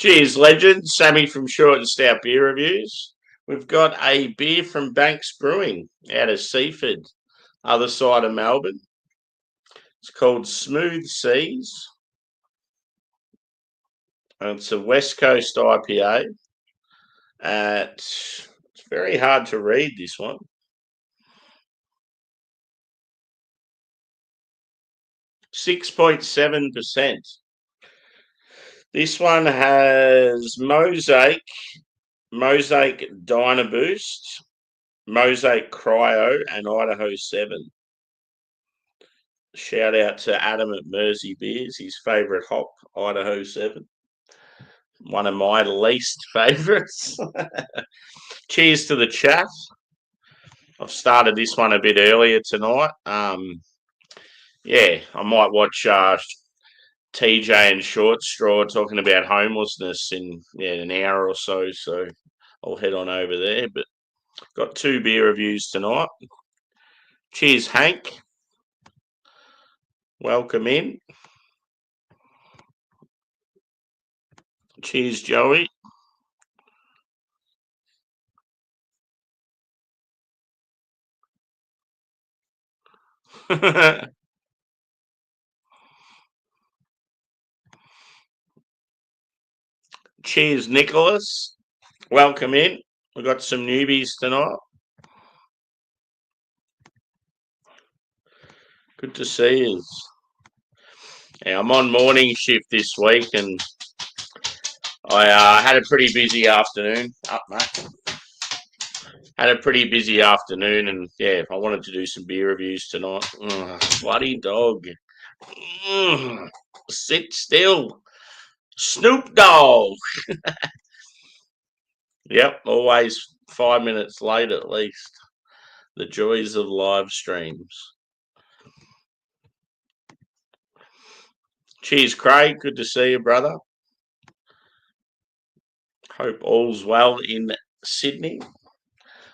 Cheers, legend. Sammy from Short and Stout Beer Reviews. We've got a beer from Banks Brewing out of Seaford, other side of Melbourne. It's called Smooth Seas. And it's a West Coast IPA. It's very hard to read, this one. 6.7%. This one has Mosaic Dynaboost, Mosaic Cryo, and Idaho 7. Shout out to Adam at Mersey Beers, his favourite hop, Idaho 7. One of my least favourites. Cheers to the chat. I've started this one a bit earlier tonight. Yeah, I might watch TJ and Short Straw talking about homelessness in an hour or so. So I'll head on over there. But got 2 beer reviews tonight. Cheers, Hank. Welcome in. Cheers, Joey. Cheers, Nicholas. Welcome in. We've got some newbies tonight. Good to see you. Yeah, I'm on morning shift this week, and I had a pretty busy afternoon. Up, mate. Had a pretty busy afternoon, and yeah, I wanted to do some beer reviews tonight. Bloody dog. Sit still. Snoop Dogg. Yep, always 5 minutes late at least. The joys of live streams. Cheers, Craig. Good to see you, brother. Hope all's well in Sydney.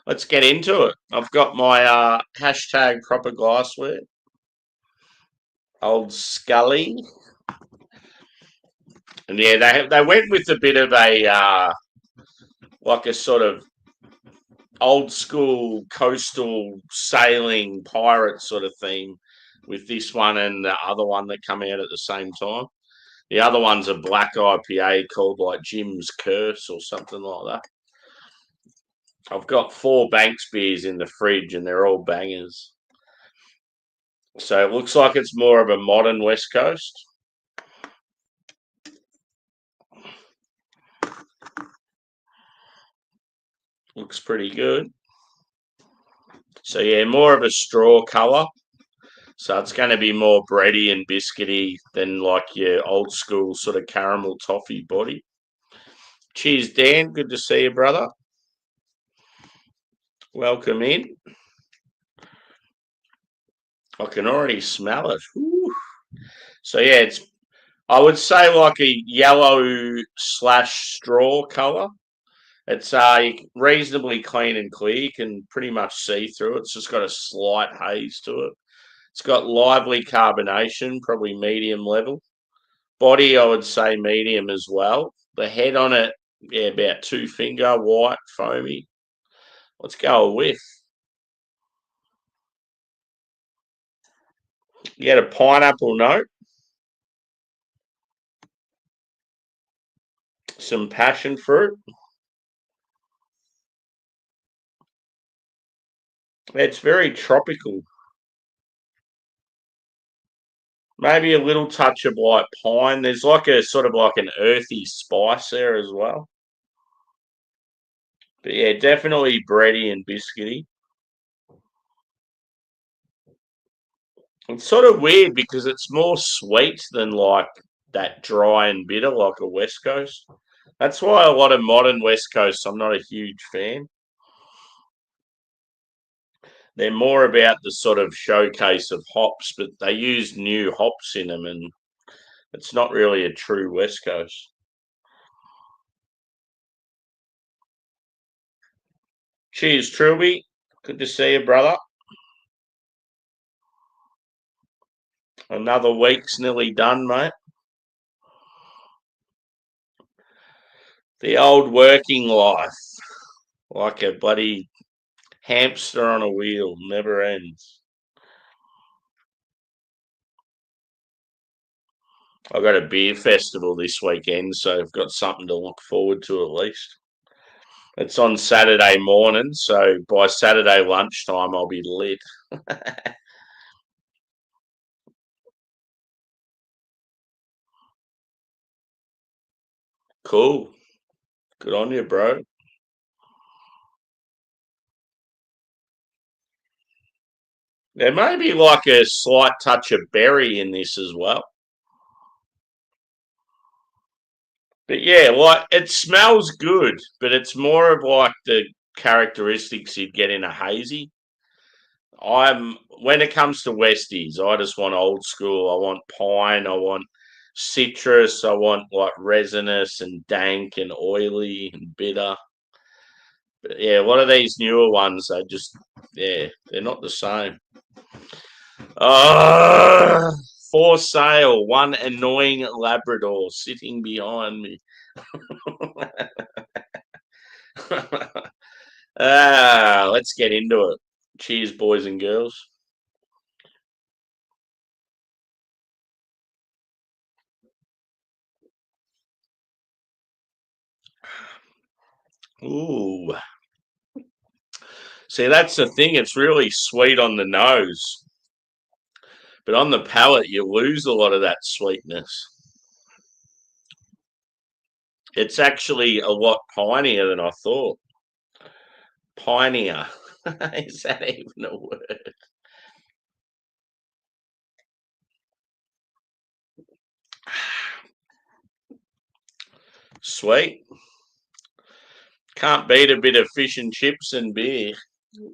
Let's get into it. I've got my hashtag proper glassware. Old Scully. And yeah, they went with a bit of a like a sort of old school coastal sailing pirate sort of theme with this one and the other one that come out at the same time. The other one's a black IPA called like Jim's Curse or something like that. I've got 4 Banks beers in the fridge and they're all bangers. So it looks like it's more of a modern West Coast. Looks pretty good. So yeah, more of a straw colour. So it's going to be more bready and biscuity than like your old school sort of caramel toffee body. Cheers, Dan. Good to see you, brother. Welcome in. I can already smell it. Whew. So yeah, it's I would say like a yellow / straw colour. It's reasonably clean and clear. You can pretty much see through it. It's just got a slight haze to it. It's got lively carbonation, probably medium level. Body, I would say medium as well. The head on it, yeah, about 2 finger, white, foamy. Let's go a whiff. You get a pineapple note. Some passion fruit. It's very tropical. Maybe a little touch of like pine. There's like a sort of like an earthy spice there as well. But yeah, definitely bready and biscuity. It's sort of weird because it's more sweet than like that dry and bitter like a West Coast. That's why a lot of modern West Coasts I'm not a huge fan. They're more about the sort of showcase of hops, but they use new hops in them, and it's not really a true West Coast. Cheers, Trilby. Good to see you, brother. Another week's nearly done, mate. The old working life, like a bloody hamster on a wheel, never ends. I've got a beer festival this weekend, so I've got something to look forward to at least. It's on Saturday morning, so by Saturday lunchtime I'll be lit. Cool. Good on you, bro. There may be like a slight touch of berry in this as well. But yeah, like it smells good, but it's more of like the characteristics you'd get in a hazy. I'm when it comes to Westies, I just want old school. I want pine, I want citrus, I want like resinous and dank and oily and bitter. But yeah, a lot of these newer ones are just they're not the same. Ah, for sale, one annoying Labrador sitting behind me. Let's get into it. Cheers, boys and girls. Ooh. See, that's the thing. It's really sweet on the nose, but on the palate, you lose a lot of that sweetness. It's actually a lot pinier than I thought. Pinier. Is that even a word? Sweet. Can't beat a bit of fish and chips and beer.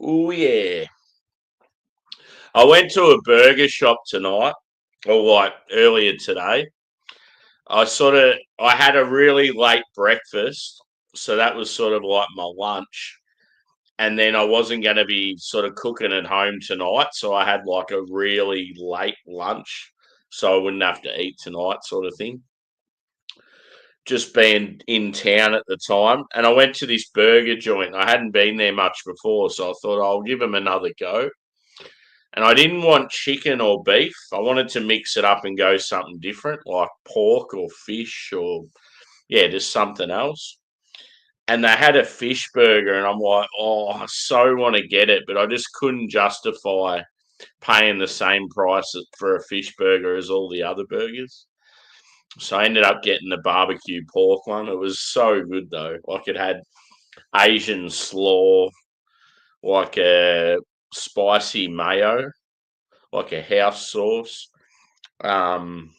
Oh, yeah. I went to a burger shop tonight, or like earlier today. I had a really late breakfast, so that was sort of like my lunch. And then I wasn't going to be sort of cooking at home tonight, so I had like a really late lunch, so I wouldn't have to eat tonight, sort of thing. Just being in town at the time, and I went to this burger joint. I hadn't been there much before, so I thought I'll give them another go. And I didn't want chicken or beef. I wanted to mix it up and go something different, like pork or fish or yeah, just something else. And they had a fish burger, and I'm like, oh, I so want to get it, but I just couldn't justify paying the same price for a fish burger as all the other burgers. So I ended up getting the barbecue pork one. It was so good though. Like it had Asian slaw, like a spicy mayo, like a house sauce. Um,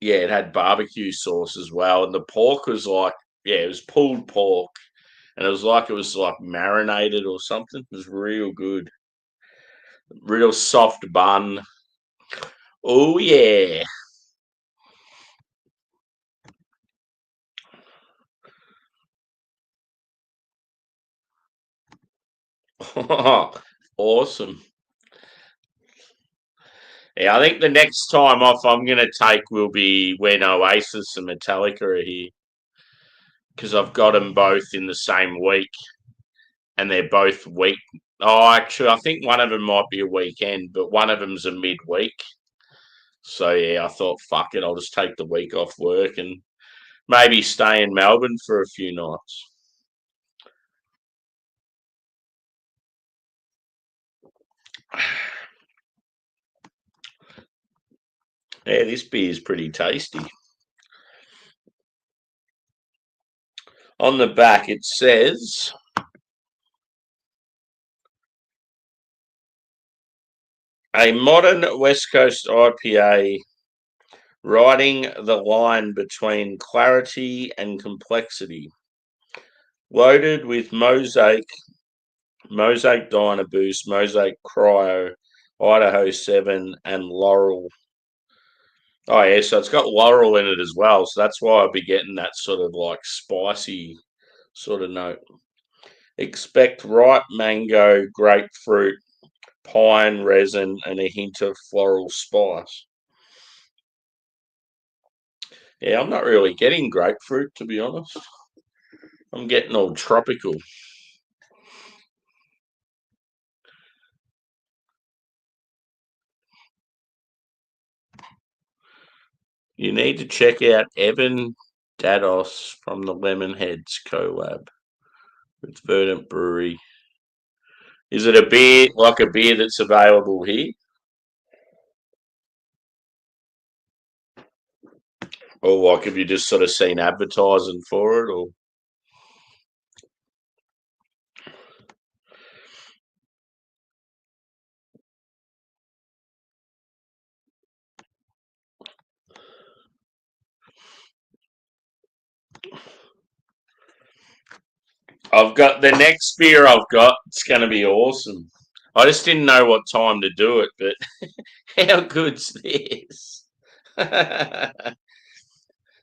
yeah, it had barbecue sauce as well, and the pork was like, yeah, it was pulled pork, and it was like marinated or something. It was real good, real soft bun. Oh yeah, awesome. Yeah, I think the next time off I'm gonna take will be when Oasis and Metallica are here because I've got them both in the same week, and they're both week. Oh, actually, I think one of them might be a weekend, but one of them's a midweek. So yeah, I thought, fuck it, I'll just take the week off work and maybe stay in Melbourne for a few nights. Yeah, this beer is pretty tasty. On the back, it says a modern West Coast IPA riding the line between clarity and complexity. Loaded with Mosaic Diner Boost, Mosaic Cryo, Idaho 7, and Laurel. Oh, yeah, so it's got Laurel in it as well. So that's why I'll be getting that sort of like spicy sort of note. Expect ripe mango, grapefruit, pine resin, and a hint of floral spice. Yeah, I'm not really getting grapefruit, to be honest. I'm getting all tropical. You need to check out Evan Dados from the Lemonheads collab with Verdant Brewery. Is it a beer like a beer that's available here? Or like have you just sort of seen advertising for it or I've got the next beer I've got, it's gonna be awesome. I just didn't know what time to do it, but how good's this?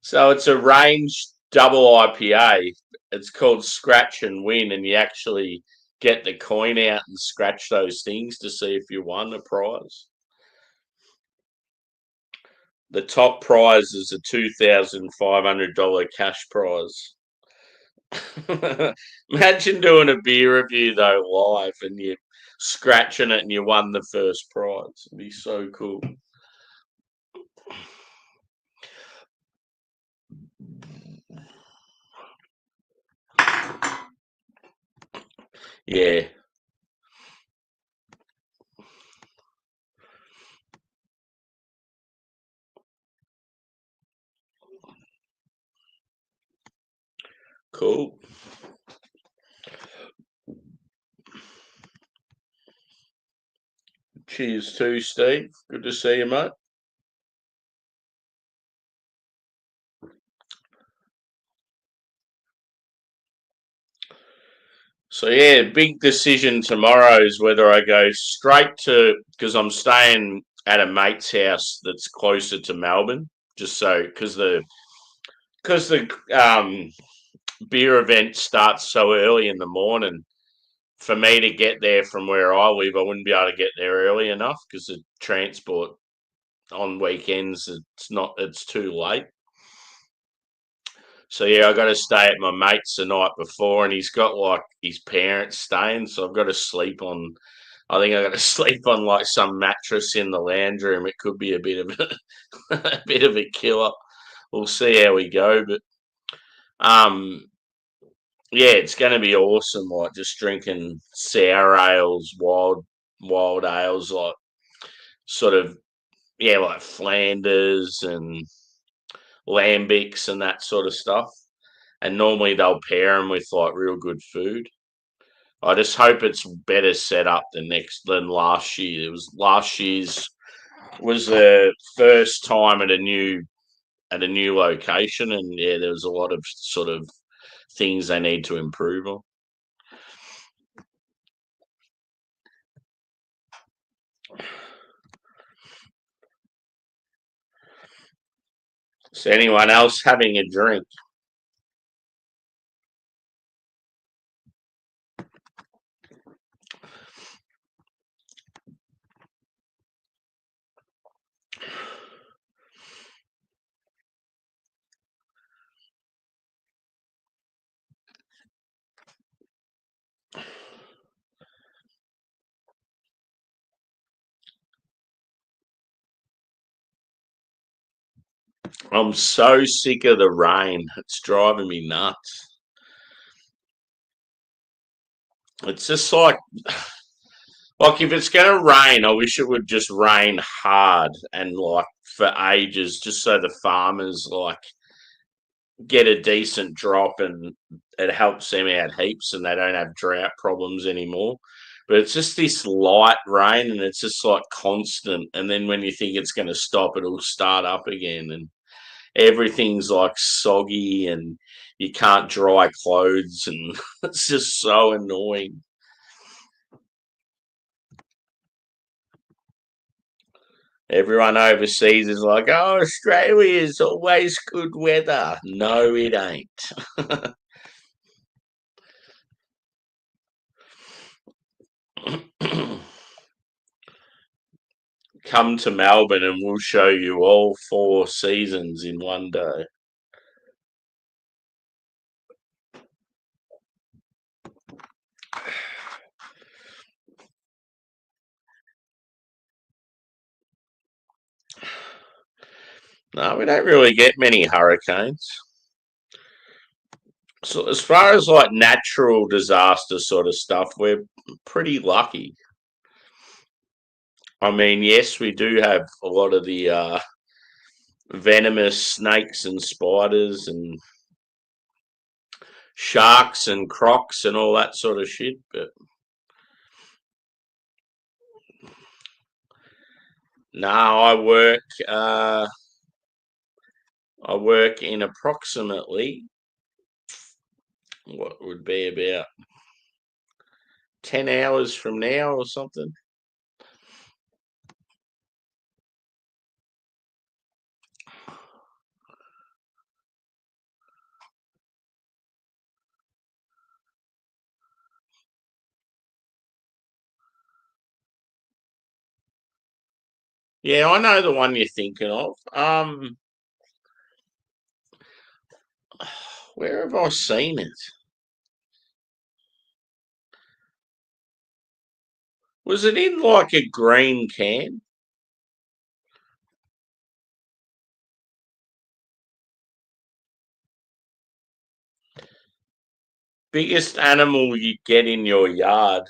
So it's a range double IPA. It's called Scratch and Win, and you actually get the coin out and scratch those things to see if you won a prize. The top prize is a $2,500 cash prize. Imagine doing a beer review though live and you scratching it and you won the first prize. It'd be so cool. Yeah, cool. Cheers too, Steve. Good to see you, mate. So yeah, big decision tomorrow is whether I go straight to because I'm staying at a mate's house that's closer to Melbourne, just so because the beer event starts so early in the morning. For me to get there from where I live, I wouldn't be able to get there early enough because the transport on weekends it's too late. So yeah, I got to stay at my mate's the night before, and he's got like his parents staying, so I've got to sleep on. I think I got to sleep on like some mattress in the lounge room. It could be a bit of a bit of a killer. We'll see how we go, but um, yeah, it's going to be awesome. Like just drinking sour ales, wild ales, like sort of yeah, like Flanders and lambics and that sort of stuff. And normally they'll pair them with like real good food. I just hope it's better set up than last year. It was last year's was the first time at a new location, and yeah, there was a lot of sort of things they need to improve on. So anyone else having a drink? I'm so sick of the rain. It's driving me nuts. It's just like if it's going to rain, I wish it would just rain hard and like for ages, just so the farmers like get a decent drop and it helps them out heaps and they don't have drought problems anymore. But it's just this light rain and it's just like constant. And then when you think it's going to stop, it'll start up again and everything's like soggy and you can't dry clothes and it's just so annoying. Everyone overseas is like, oh, Australia is always good weather. No, it ain't. come to Melbourne and we'll show you all 4 seasons in one day. No, we don't really get many hurricanes. So as far as like natural disaster sort of stuff, we're pretty lucky. I mean, yes, we do have a lot of the venomous snakes and spiders and sharks and crocs and all that sort of shit, but no, I work in approximately what would be about 10 hours from now or something. Yeah, I know the one you're thinking of. Where have I seen it? Was it in like a green can? Biggest animal you get in your yard?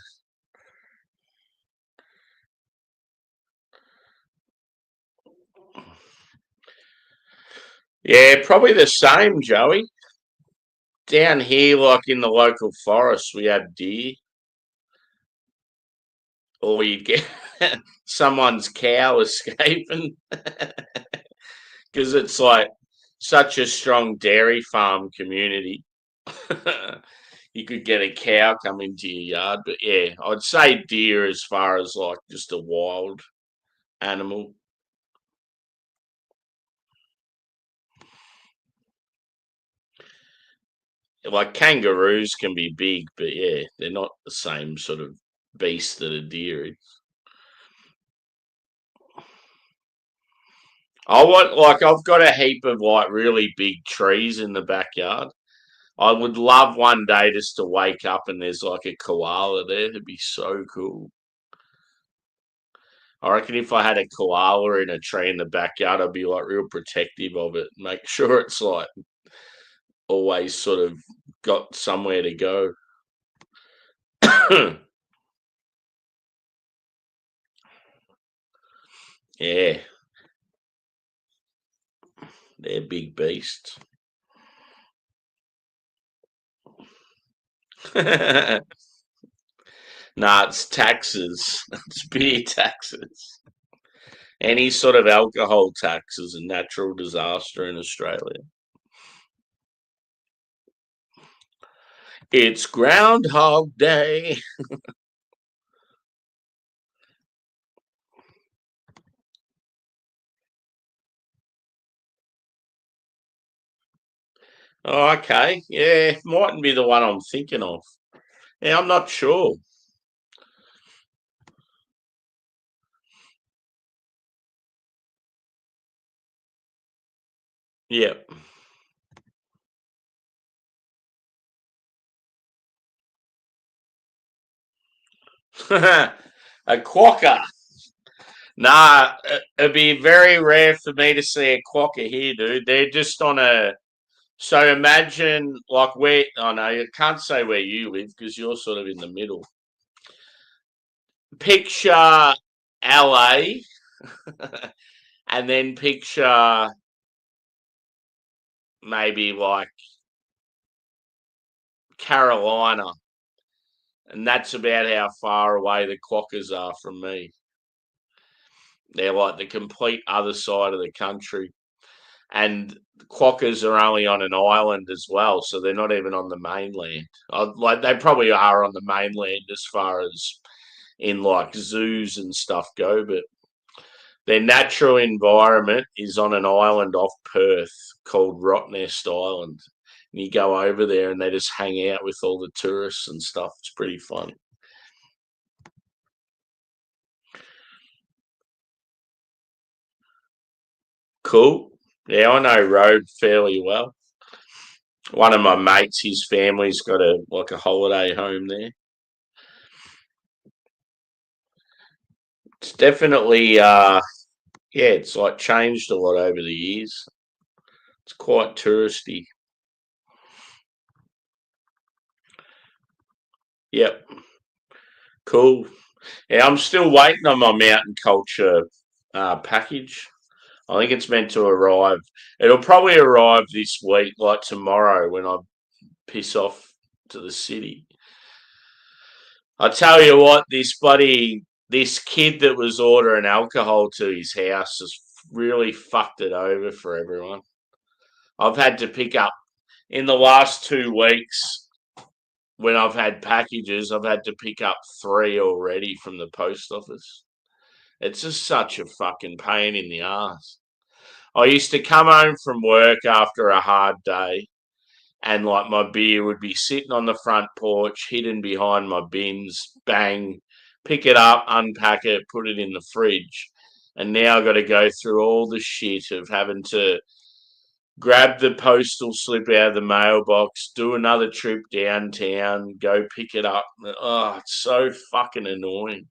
Yeah, probably the same, Joey. Down here, like in the local forest, we have deer, or you get someone's cow escaping because it's like such a strong dairy farm community. You could get a cow come into your yard, but yeah, I'd say deer as far as like just a wild animal. Like kangaroos can be big, but yeah, they're not the same sort of beast that a deer is. I want like I've got a heap of like really big trees in the backyard. I would love one day just to wake up and there's like a koala there. It'd be so cool. I reckon if I had a koala in a tree in the backyard, I'd be like real protective of it, make sure it's like always sort of got somewhere to go. Yeah, they're big beasts. Nah, it's taxes. It's beer taxes. Any sort of alcohol tax is a natural disaster in Australia. It's Groundhog Day. Oh, okay. Yeah, mightn't be the one I'm thinking of. Yeah, I'm not sure. Yep. A quokka. Nah, it'd be very rare for me to see a quokka here, dude. They're just on a. So imagine, like, where. Oh, no, you can't say where you live because you're sort of in the middle. Picture LA and then picture maybe like Carolina. And that's about how far away the quokkas are from me. They're like the complete other side of the country. And quokkas are only on an island as well, so they're not even on the mainland. Like they probably are on the mainland as far as in like zoos and stuff go, but their natural environment is on an island off Perth called Rottnest Island. And you go over there and they just hang out with all the tourists and stuff. It's pretty fun. Cool. Yeah, I know Road fairly well. One of my mates, his family's got a holiday home there. It's definitely yeah, it's like changed a lot over the years. It's quite touristy. Yep. Cool. Yeah, I'm still waiting on my mountain culture package. I think it's meant to arrive. It'll probably arrive this week, like tomorrow, when I piss off to the city. I tell you what, this kid that was ordering alcohol to his house has really fucked it over for everyone. I've had to pick up in the last 2 weeks when I've had packages. I've had to pick up three already from the post office. It's just such a fucking pain in the ass. I used to come home from work after a hard day and like my beer would be sitting on the front porch, hidden behind my bins, bang, pick it up, unpack it, put it in the fridge. And now I've got to go through all the shit of having to grab the postal slip out of the mailbox, do another trip downtown, go pick it up. Oh, it's so fucking annoying.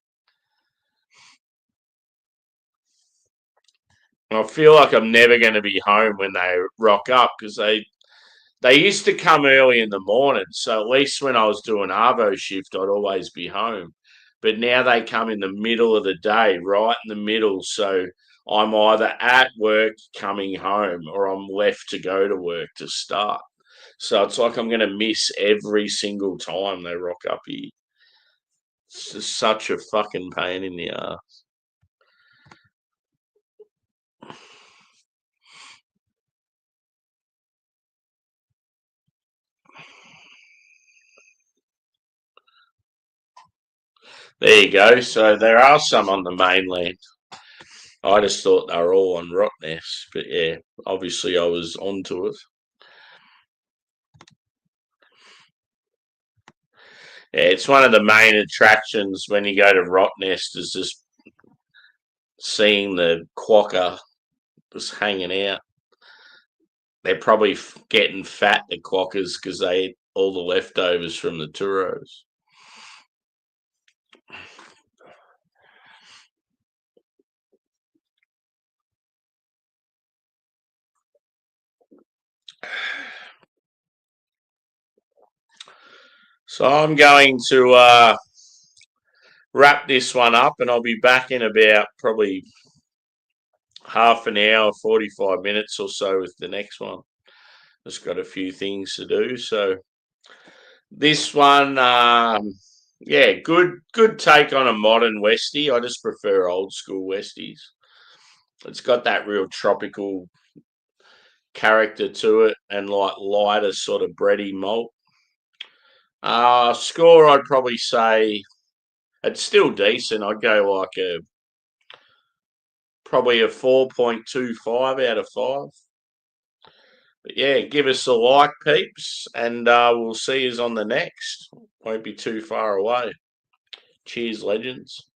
I feel like I'm never going to be home when they rock up because they used to come early in the morning, so at least when I was doing Arvo shift, I'd always be home. But now they come in the middle of the day, right in the middle, so I'm either at work coming home or I'm left to go to work to start. So it's like I'm going to miss every single time they rock up here. It's just such a fucking pain in the ass. There you go. So there are some on the mainland. I just thought they were all on Rottnest, but yeah, obviously I was onto it. Yeah, it's one of the main attractions when you go to Rottnest is just seeing the quokka just hanging out. They're probably getting fat, the quokkas, because they eat all the leftovers from the turos. So I'm going to wrap this one up, and I'll be back in about probably half an hour, 45 minutes or so with the next one. Just got a few things to do. So this one, yeah, good take on a modern Westie. I just prefer old school Westies. It's got that real tropical character to it and like lighter sort of bready malt. Score, I'd probably say it's still decent. I'd go like probably a 4.25 out of 5. But yeah, give us a like, peeps, and we'll see you on the next. Won't be too far away. Cheers, legends.